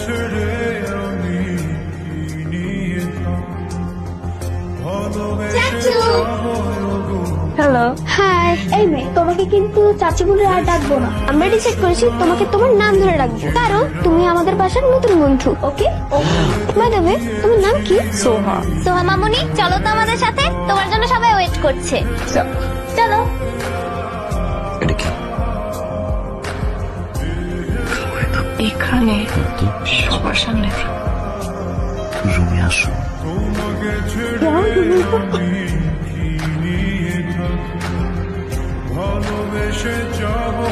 ছেড়ে আমি নিয়ে হ্যালো, হাই। এই মেয়ে, তোমাকে কিন্তু চাচি বলে আর ডাকবো না। আমরা ডিসাইড করেছি তোমাকে তোমার নাম ধরে রাখবো, কারণ তুমি আমাদের বাসার নতুন বন্ধু। ওকে? বাই দ্য ওয়ে, তোমার নাম কি? সোহা। সোহা মামুনি, চলো তো আমাদের সাথে, তোমার জন্য সবাই ওয়েট করছে। চলো। এটা কি? এখানে সবার সামনে রুমে আসো। তোমাকে ছেড়ে আমি নিয়ে ভালোবেসে যাবো